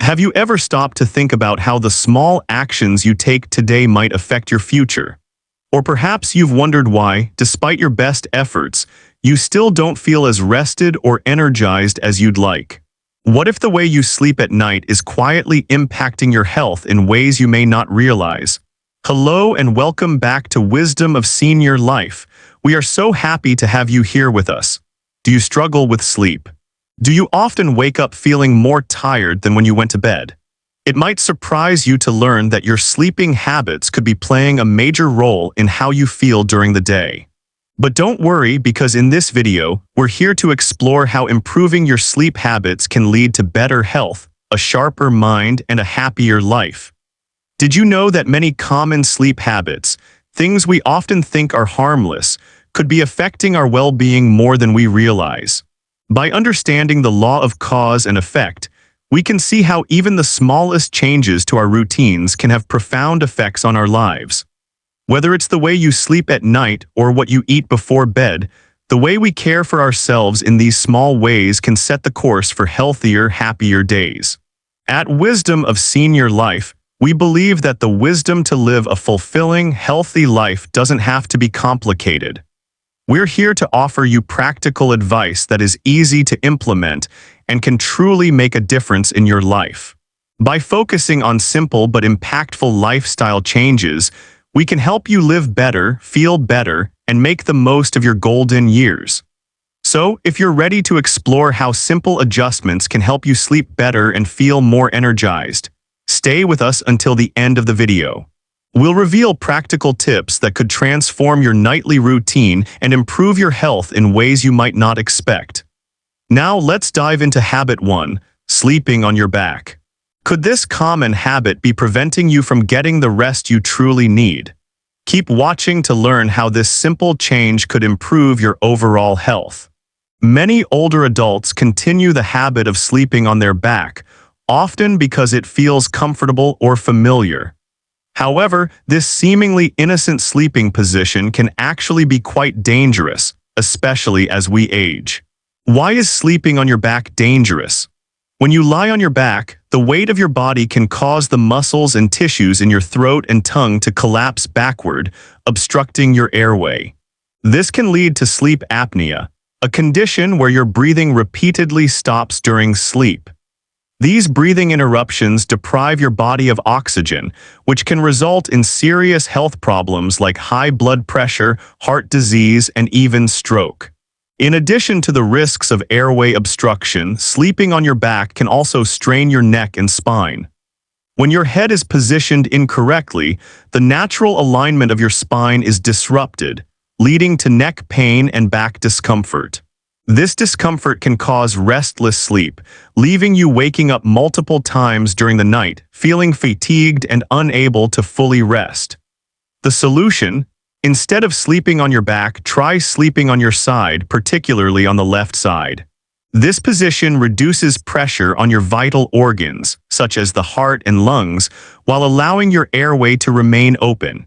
Have you ever stopped to think about how the small actions you take today might affect your future? Or perhaps you've wondered why, despite your best efforts, you still don't feel as rested or energized as you'd like. What if the way you sleep at night is quietly impacting your health in ways you may not realize? Hello and welcome back to Wisdom of Senior Life. We are so happy to have you here with us. Do you struggle with sleep? Do you often wake up feeling more tired than when you went to bed? It might surprise you to learn that your sleeping habits could be playing a major role in how you feel during the day. But don't worry, because in this video, we're here to explore how improving your sleep habits can lead to better health, a sharper mind, and a happier life. Did you know that many common sleep habits, things we often think are harmless, could be affecting our well-being more than we realize? By understanding the law of cause and effect, we can see how even the smallest changes to our routines can have profound effects on our lives. Whether it's the way you sleep at night or what you eat before bed, the way we care for ourselves in these small ways can set the course for healthier, happier days. At Wisdom of Senior Life, we believe that the wisdom to live a fulfilling, healthy life doesn't have to be complicated. We're here to offer you practical advice that is easy to implement and can truly make a difference in your life. By focusing on simple but impactful lifestyle changes, we can help you live better, feel better, and make the most of your golden years. So, if you're ready to explore how simple adjustments can help you sleep better and feel more energized, stay with us until the end of the video. We'll reveal practical tips that could transform your nightly routine and improve your health in ways you might not expect. Now let's dive into Habit 1, sleeping on your back. Could this common habit be preventing you from getting the rest you truly need? Keep watching to learn how this simple change could improve your overall health. Many older adults continue the habit of sleeping on their back, often because it feels comfortable or familiar. However, this seemingly innocent sleeping position can actually be quite dangerous, especially as we age. Why is sleeping on your back dangerous? When you lie on your back, the weight of your body can cause the muscles and tissues in your throat and tongue to collapse backward, obstructing your airway. This can lead to sleep apnea, a condition where your breathing repeatedly stops during sleep. These breathing interruptions deprive your body of oxygen, which can result in serious health problems like high blood pressure, heart disease, and even stroke. In addition to the risks of airway obstruction, sleeping on your back can also strain your neck and spine. When your head is positioned incorrectly, the natural alignment of your spine is disrupted, leading to neck pain and back discomfort. This discomfort can cause restless sleep, leaving you waking up multiple times during the night, feeling fatigued and unable to fully rest. The solution? Instead of sleeping on your back, try sleeping on your side, particularly on the left side. This position reduces pressure on your vital organs, such as the heart and lungs, while allowing your airway to remain open.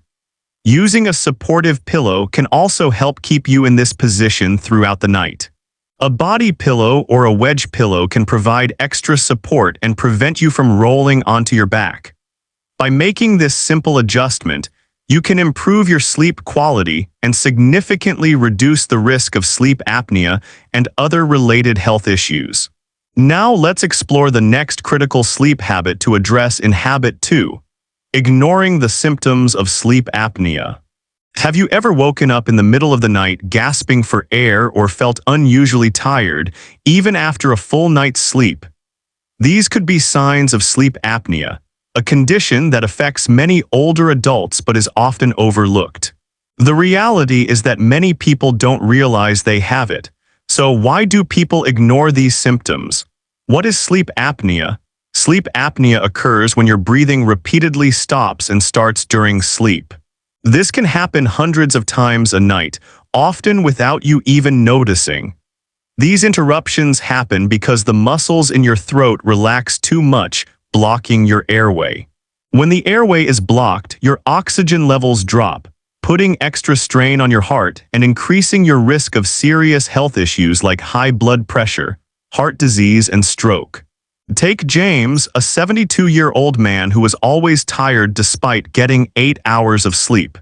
Using a supportive pillow can also help keep you in this position throughout the night. A body pillow or a wedge pillow can provide extra support and prevent you from rolling onto your back. By making this simple adjustment, you can improve your sleep quality and significantly reduce the risk of sleep apnea and other related health issues. Now let's explore the next critical sleep habit to address in Habit 2, ignoring the symptoms of sleep apnea. Have you ever woken up in the middle of the night gasping for air or felt unusually tired, even after a full night's sleep? These could be signs of sleep apnea, a condition that affects many older adults but is often overlooked. The reality is that many people don't realize they have it. So why do people ignore these symptoms? What is sleep apnea? Sleep apnea occurs when your breathing repeatedly stops and starts during sleep. This can happen hundreds of times a night, often without you even noticing. These interruptions happen because the muscles in your throat relax too much, blocking your airway. When the airway is blocked, your oxygen levels drop, putting extra strain on your heart and increasing your risk of serious health issues like high blood pressure, heart disease, and stroke. Take James, a 72-year-old man who was always tired despite getting 8 hours of sleep.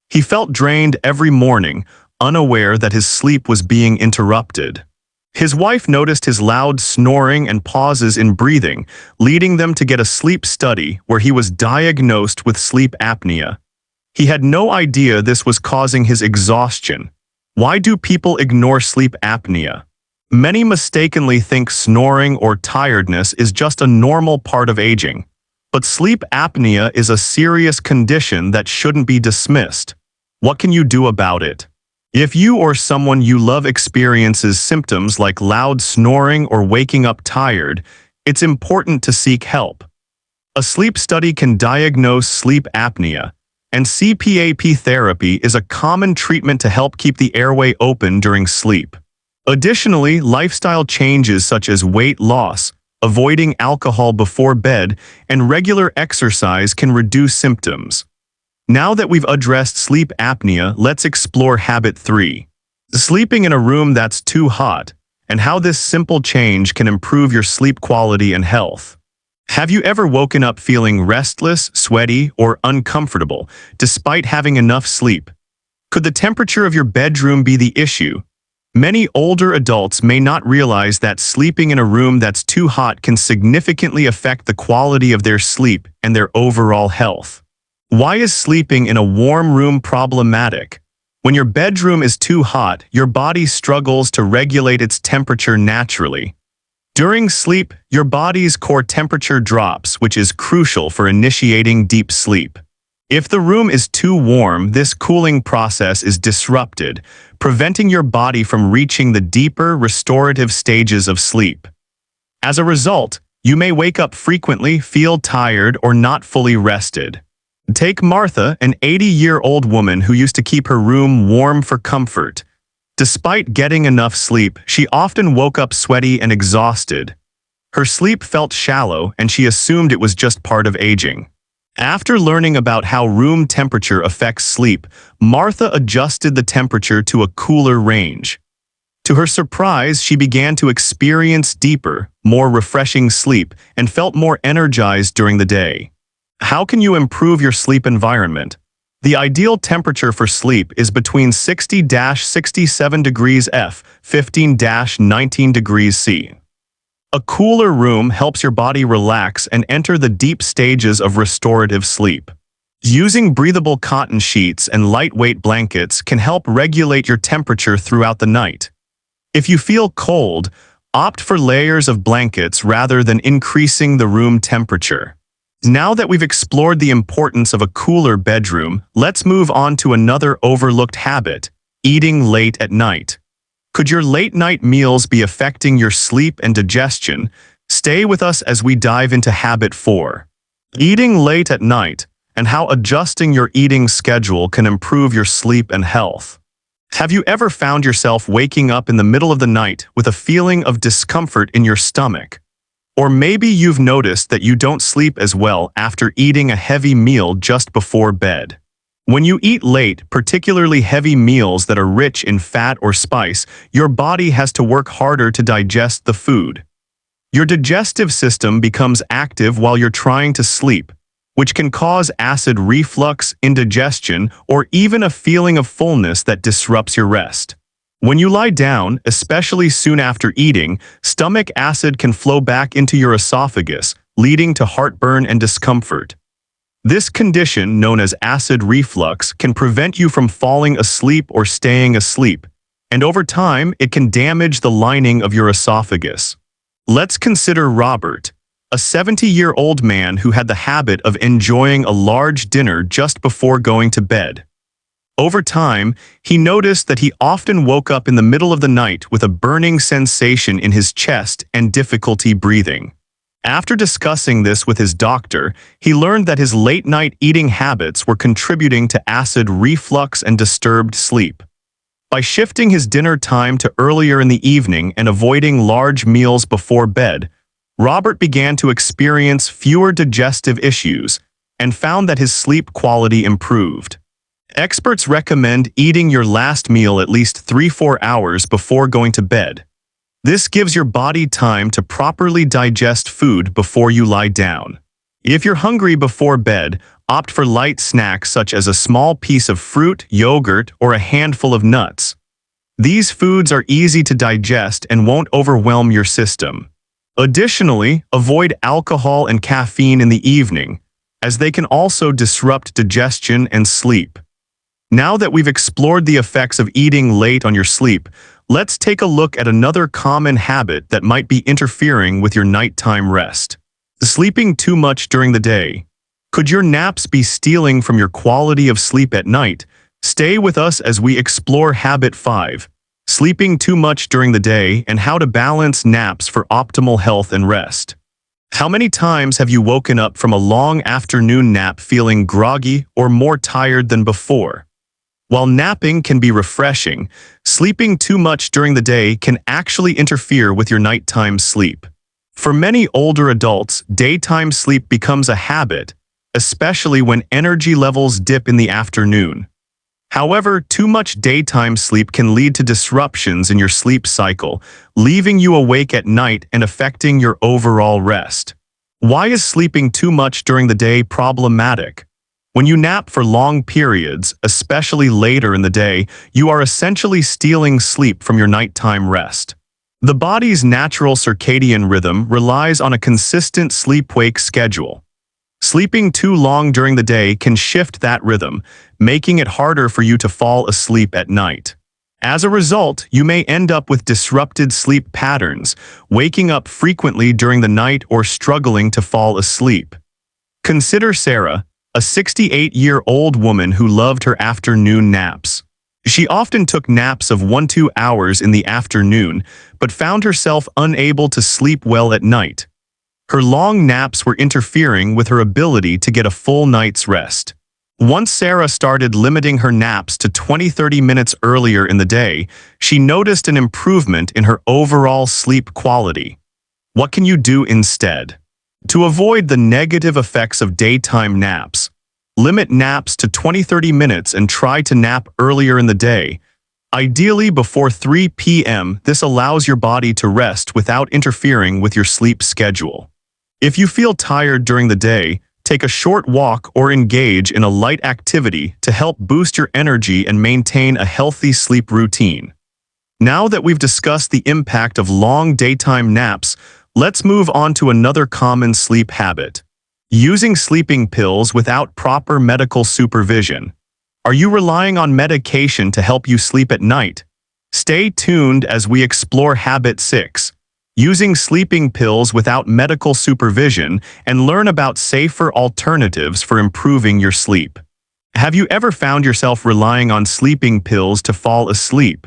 He felt drained every morning, unaware that his sleep was being interrupted. His wife noticed his loud snoring and pauses in breathing, leading them to get a sleep study where he was diagnosed with sleep apnea. He had no idea this was causing his exhaustion. Why do people ignore sleep apnea? Many mistakenly think snoring or tiredness is just a normal part of aging. But sleep apnea is a serious condition that shouldn't be dismissed. What can you do about it? If you or someone you love experiences symptoms like loud snoring or waking up tired, it's important to seek help. A sleep study can diagnose sleep apnea, and CPAP therapy is a common treatment to help keep the airway open during sleep. Additionally, lifestyle changes such as weight loss, avoiding alcohol before bed, and regular exercise can reduce symptoms. Now that we've addressed sleep apnea, let's explore habit 3. Sleeping in a room that's too hot, and how this simple change can improve your sleep quality and health. Have you ever woken up feeling restless, sweaty, or uncomfortable, despite having enough sleep? Could the temperature of your bedroom be the issue? Many older adults may not realize that sleeping in a room that's too hot can significantly affect the quality of their sleep and their overall health. Why is sleeping in a warm room problematic? When your bedroom is too hot, your body struggles to regulate its temperature naturally. During sleep, your body's core temperature drops, which is crucial for initiating deep sleep. If the room is too warm, this cooling process is disrupted, preventing your body from reaching the deeper, restorative stages of sleep. As a result, you may wake up frequently, feel tired, or not fully rested. Take Martha, an 80-year-old woman who used to keep her room warm for comfort. Despite getting enough sleep, she often woke up sweaty and exhausted. Her sleep felt shallow, and she assumed it was just part of aging. After learning about how room temperature affects sleep, Martha adjusted the temperature to a cooler range. To her surprise, she began to experience deeper, more refreshing sleep and felt more energized during the day. How can you improve your sleep environment? The ideal temperature for sleep is between 60-67 degrees F, 15-19 degrees C. A cooler room helps your body relax and enter the deep stages of restorative sleep. Using breathable cotton sheets and lightweight blankets can help regulate your temperature throughout the night. If you feel cold, opt for layers of blankets rather than increasing the room temperature. Now that we've explored the importance of a cooler bedroom, let's move on to another overlooked habit: eating late at night. Could your late-night meals be affecting your sleep and digestion? Stay with us as we dive into habit 4. Eating late at night, and how adjusting your eating schedule can improve your sleep and health. Have you ever found yourself waking up in the middle of the night with a feeling of discomfort in your stomach? Or maybe you've noticed that you don't sleep as well after eating a heavy meal just before bed. When you eat late, particularly heavy meals that are rich in fat or spice, your body has to work harder to digest the food. Your digestive system becomes active while you're trying to sleep, which can cause acid reflux, indigestion, or even a feeling of fullness that disrupts your rest. When you lie down, especially soon after eating, stomach acid can flow back into your esophagus, leading to heartburn and discomfort. This condition, known as acid reflux, can prevent you from falling asleep or staying asleep, and over time, it can damage the lining of your esophagus. Let's consider Robert, a 70-year-old man who had the habit of enjoying a large dinner just before going to bed. Over time, he noticed that he often woke up in the middle of the night with a burning sensation in his chest and difficulty breathing. After discussing this with his doctor, he learned that his late-night eating habits were contributing to acid reflux and disturbed sleep. By shifting his dinner time to earlier in the evening and avoiding large meals before bed, Robert began to experience fewer digestive issues and found that his sleep quality improved. Experts recommend eating your last meal at least 3-4 hours before going to bed. This gives your body time to properly digest food before you lie down. If you're hungry before bed, opt for light snacks such as a small piece of fruit, yogurt, or a handful of nuts. These foods are easy to digest and won't overwhelm your system. Additionally, avoid alcohol and caffeine in the evening, as they can also disrupt digestion and sleep. Now that we've explored the effects of eating late on your sleep, let's take a look at another common habit that might be interfering with your nighttime rest. Sleeping too much during the day. Could your naps be stealing from your quality of sleep at night? Stay with us as we explore Habit 5, sleeping too much during the day and how to balance naps for optimal health and rest. How many times have you woken up from a long afternoon nap feeling groggy or more tired than before? While napping can be refreshing, sleeping too much during the day can actually interfere with your nighttime sleep. For many older adults, daytime sleep becomes a habit, especially when energy levels dip in the afternoon. However, too much daytime sleep can lead to disruptions in your sleep cycle, leaving you awake at night and affecting your overall rest. Why is sleeping too much during the day problematic? When you nap for long periods, especially later in the day, you are essentially stealing sleep from your nighttime rest. The body's natural circadian rhythm relies on a consistent sleep-wake schedule. Sleeping too long during the day can shift that rhythm, making it harder for you to fall asleep at night. As a result, you may end up with disrupted sleep patterns, waking up frequently during the night or struggling to fall asleep. Consider Sarah, a 68-year-old woman who loved her afternoon naps. She often took naps of 1–2 hours in the afternoon, but found herself unable to sleep well at night. Her long naps were interfering with her ability to get a full night's rest. Once Sarah started limiting her naps to 20–30 minutes earlier in the day, she noticed an improvement in her overall sleep quality. What can you do instead? To avoid the negative effects of daytime naps, limit naps to 20–30 minutes and try to nap earlier in the day. Ideally before 3 p.m., this allows your body to rest without interfering with your sleep schedule. If you feel tired during the day, take a short walk or engage in a light activity to help boost your energy and maintain a healthy sleep routine. Now that we've discussed the impact of long daytime naps, let's move on to another common sleep habit: using sleeping pills without proper medical supervision. Are you relying on medication to help you sleep at night? Stay tuned as we explore Habit 6, using sleeping pills without medical supervision, and learn about safer alternatives for improving your sleep. Have you ever found yourself relying on sleeping pills to fall asleep?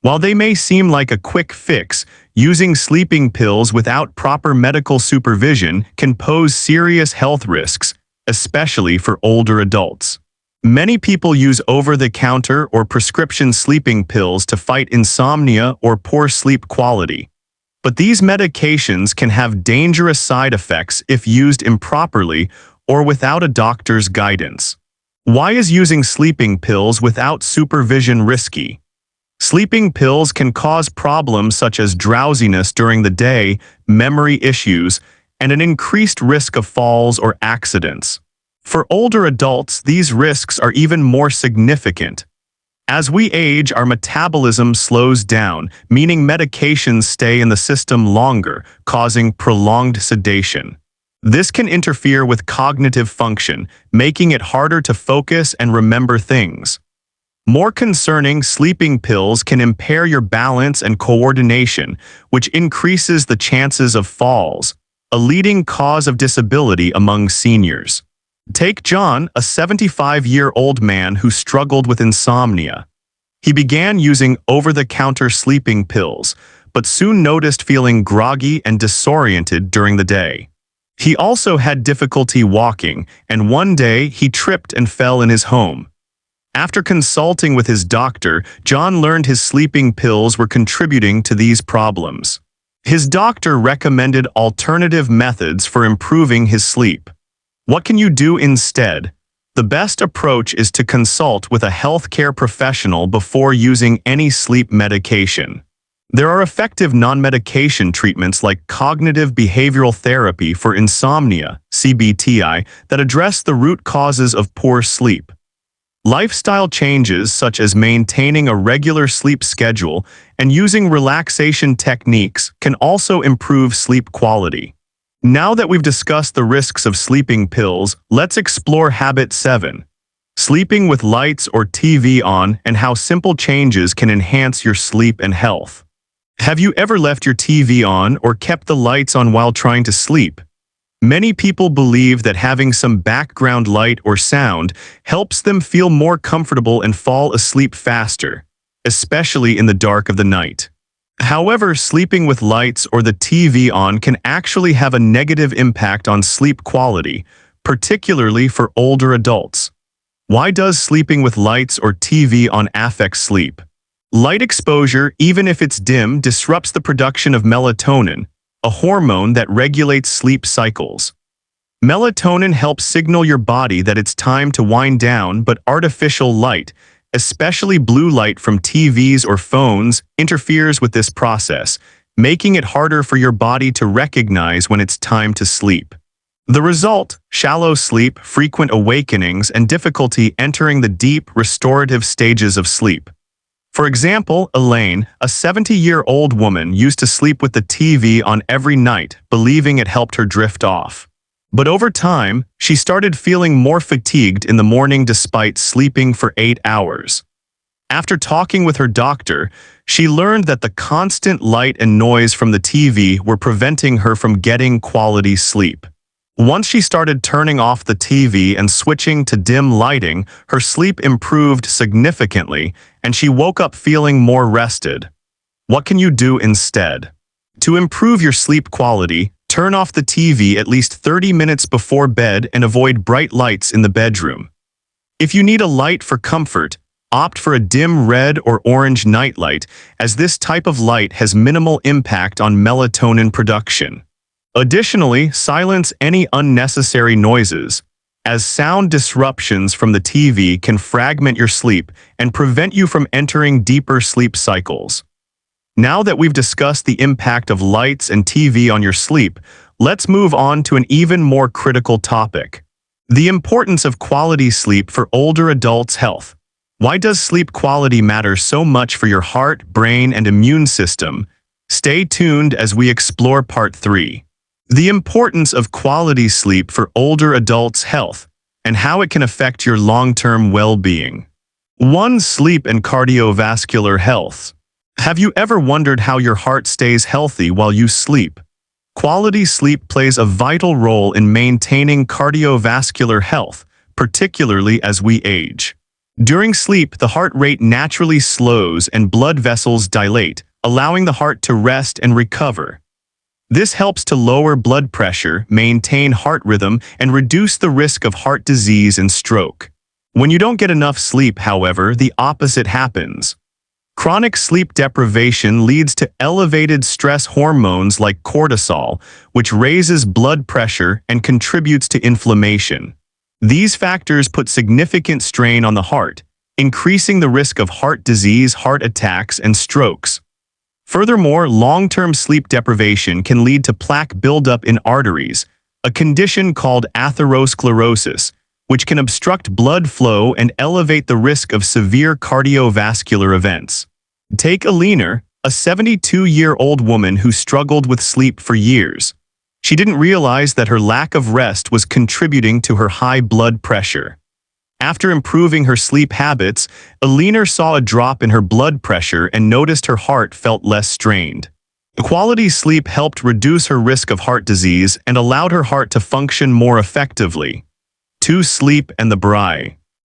While they may seem like a quick fix, using sleeping pills without proper medical supervision can pose serious health risks, especially for older adults. Many people use over-the-counter or prescription sleeping pills to fight insomnia or poor sleep quality. But these medications can have dangerous side effects if used improperly or without a doctor's guidance. Why is using sleeping pills without supervision risky? Sleeping pills can cause problems such as drowsiness during the day, memory issues, and an increased risk of falls or accidents. For older adults, these risks are even more significant. As we age, our metabolism slows down, meaning medications stay in the system longer, causing prolonged sedation. This can interfere with cognitive function, making it harder to focus and remember things. More concerning, sleeping pills can impair your balance and coordination, which increases the chances of falls, a leading cause of disability among seniors. Take John, a 75-year-old man who struggled with insomnia. He began using over-the-counter sleeping pills, but soon noticed feeling groggy and disoriented during the day. He also had difficulty walking, and one day he tripped and fell in his home. After consulting with his doctor, John learned his sleeping pills were contributing to these problems. His doctor recommended alternative methods for improving his sleep. What can you do instead? The best approach is to consult with a healthcare professional before using any sleep medication. There are effective non-medication treatments like cognitive behavioral therapy for insomnia, CBTI, that address the root causes of poor sleep. Lifestyle changes such as maintaining a regular sleep schedule and using relaxation techniques can also improve sleep quality. Now that we've discussed the risks of sleeping pills, let's explore habit 7. Sleeping with lights or TV on and how simple changes can enhance your sleep and health. Have you ever left your TV on or kept the lights on while trying to sleep? Many people believe that having some background light or sound helps them feel more comfortable and fall asleep faster, especially in the dark of the night. However, sleeping with lights or the TV on can actually have a negative impact on sleep quality, particularly for older adults. Why does sleeping with lights or TV on affect sleep? Light exposure, even if it's dim, disrupts the production of melatonin, a hormone that regulates sleep cycles. Melatonin helps signal your body that it's time to wind down, but artificial light, especially blue light from TVs or phones, interferes with this process, making it harder for your body to recognize when it's time to sleep. The result: shallow sleep, frequent awakenings, and difficulty entering the deep, restorative stages of sleep. For example, Elaine, a 70-year-old woman, used to sleep with the TV on every night, believing it helped her drift off. But over time, she started feeling more fatigued in the morning despite sleeping for 8 hours. After talking with her doctor, she learned that the constant light and noise from the TV were preventing her from getting quality sleep. Once she started turning off the TV and switching to dim lighting, her sleep improved significantly, and she woke up feeling more rested. What can you do instead? To improve your sleep quality, turn off the TV at least 30 minutes before bed and avoid bright lights in the bedroom. If you need a light for comfort, opt for a dim red or orange nightlight, as this type of light has minimal impact on melatonin production. Additionally, silence any unnecessary noises, as sound disruptions from the TV can fragment your sleep and prevent you from entering deeper sleep cycles. Now that we've discussed the impact of lights and TV on your sleep, let's move on to an even more critical topic: the importance of quality sleep for older adults' health. Why does sleep quality matter so much for your heart, brain, and immune system? Stay tuned as we explore part 3. The importance of quality sleep for older adults' health, and how it can affect your long-term well-being. 1. Sleep and cardiovascular health. Have you ever wondered how your heart stays healthy while you sleep? Quality sleep plays a vital role in maintaining cardiovascular health, particularly as we age. During sleep, the heart rate naturally slows and blood vessels dilate, allowing the heart to rest and recover. This helps to lower blood pressure, maintain heart rhythm, and reduce the risk of heart disease and stroke. When you don't get enough sleep, however, the opposite happens. Chronic sleep deprivation leads to elevated stress hormones like cortisol, which raises blood pressure and contributes to inflammation. These factors put significant strain on the heart, increasing the risk of heart disease, heart attacks, and strokes. Furthermore, long-term sleep deprivation can lead to plaque buildup in arteries, a condition called atherosclerosis, which can obstruct blood flow and elevate the risk of severe cardiovascular events. Take Alina, a 72-year-old woman who struggled with sleep for years. She didn't realize that her lack of rest was contributing to her high blood pressure. After improving her sleep habits, Alina saw a drop in her blood pressure and noticed her heart felt less strained. Quality sleep helped reduce her risk of heart disease and allowed her heart to function more effectively. 2. Sleep and the brain.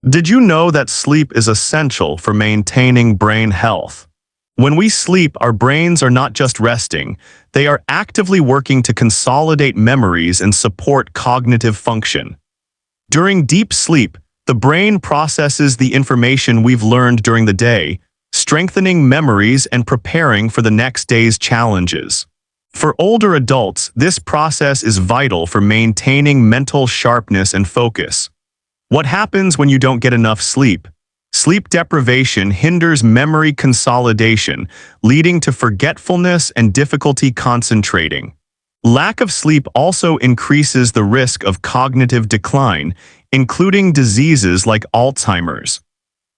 Did you know that sleep is essential for maintaining brain health? When we sleep, our brains are not just resting, they are actively working to consolidate memories and support cognitive function. During deep sleep, the brain processes the information we've learned during the day, strengthening memories and preparing for the next day's challenges. For older adults, this process is vital for maintaining mental sharpness and focus. What happens when you don't get enough sleep? Sleep deprivation hinders memory consolidation, leading to forgetfulness and difficulty concentrating. Lack of sleep also increases the risk of cognitive decline, including diseases like Alzheimer's.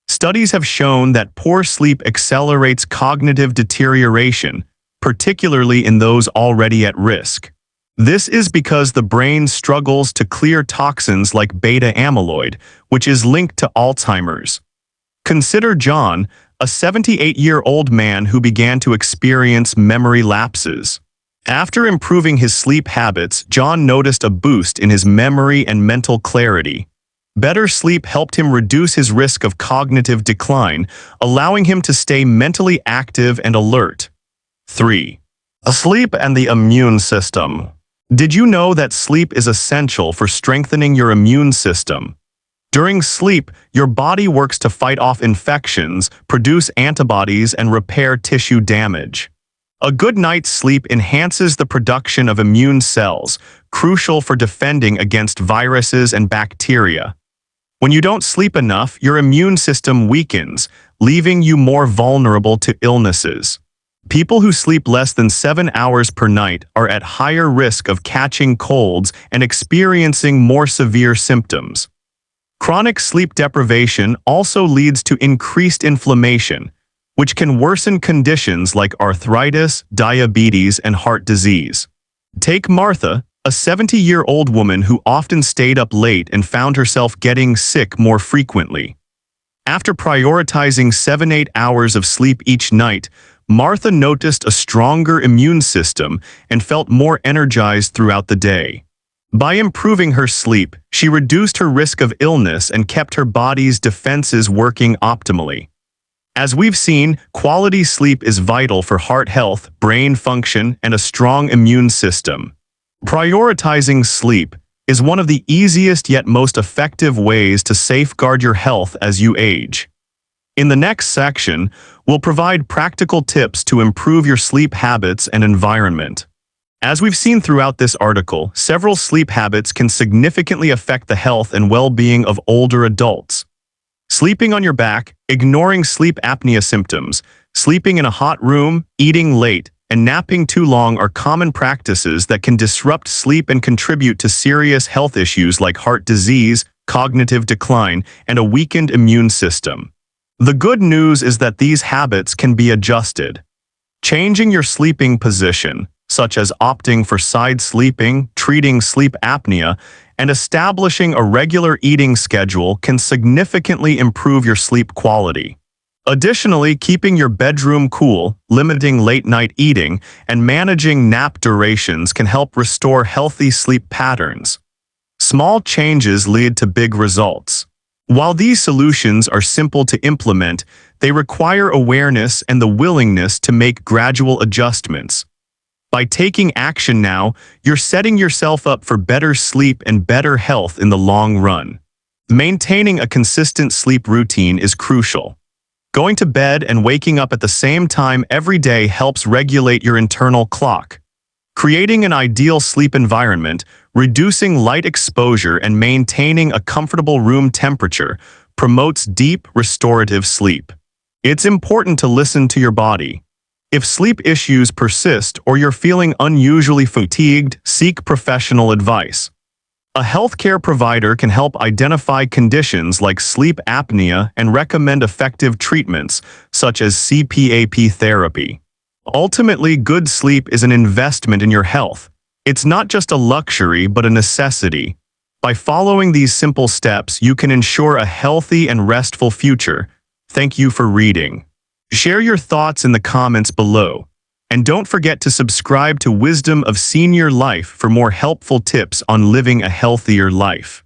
Studies have shown that poor sleep accelerates cognitive deterioration, particularly in those already at risk. This is because the brain struggles to clear toxins like beta amyloid, which is linked to Alzheimer's. Consider John, a 78-year-old man who began to experience memory lapses. After improving his sleep habits, John noticed a boost in his memory and mental clarity. Better sleep helped him reduce his risk of cognitive decline, allowing him to stay mentally active and alert. 3. Sleep and the immune system. Did you know that sleep is essential for strengthening your immune system? During sleep, your body works to fight off infections, produce antibodies, and repair tissue damage. A good night's sleep enhances the production of immune cells, crucial for defending against viruses and bacteria. When you don't sleep enough, your immune system weakens, leaving you more vulnerable to illnesses. People who sleep less than 7 hours per night are at higher risk of catching colds and experiencing more severe symptoms. Chronic sleep deprivation also leads to increased inflammation, which can worsen conditions like arthritis, diabetes, and heart disease. Take Martha, a 70-year-old woman who often stayed up late and found herself getting sick more frequently. After prioritizing 7-8 hours of sleep each night, Martha noticed a stronger immune system and felt more energized throughout the day. By improving her sleep, she reduced her risk of illness and kept her body's defenses working optimally. As we've seen, quality sleep is vital for heart health, brain function, and a strong immune system. Prioritizing sleep is one of the easiest yet most effective ways to safeguard your health as you age. In the next section, we'll provide practical tips to improve your sleep habits and environment. As we've seen throughout this article, several sleep habits can significantly affect the health and well-being of older adults. Sleeping on your back, ignoring sleep apnea symptoms, sleeping in a hot room, eating late, and napping too long are common practices that can disrupt sleep and contribute to serious health issues like heart disease, cognitive decline, and a weakened immune system. The good news is that these habits can be adjusted. Changing your sleeping position, such as opting for side sleeping, treating sleep apnea, and establishing a regular eating schedule can significantly improve your sleep quality. Additionally, keeping your bedroom cool, limiting late-night eating, and managing nap durations can help restore healthy sleep patterns. Small changes lead to big results. While these solutions are simple to implement, they require awareness and the willingness to make gradual adjustments. By taking action now, you're setting yourself up for better sleep and better health in the long run. Maintaining a consistent sleep routine is crucial. Going to bed and waking up at the same time every day helps regulate your internal clock. Creating an ideal sleep environment, reducing light exposure, and maintaining a comfortable room temperature promotes deep, restorative sleep. It's important to listen to your body. If sleep issues persist or you're feeling unusually fatigued, seek professional advice. A healthcare provider can help identify conditions like sleep apnea and recommend effective treatments, such as CPAP therapy. Ultimately, good sleep is an investment in your health. It's not just a luxury, but a necessity. By following these simple steps, you can ensure a healthy and restful future. Thank you for reading. Share your thoughts in the comments below. And don't forget to subscribe to Wisdom of Senior Life for more helpful tips on living a healthier life.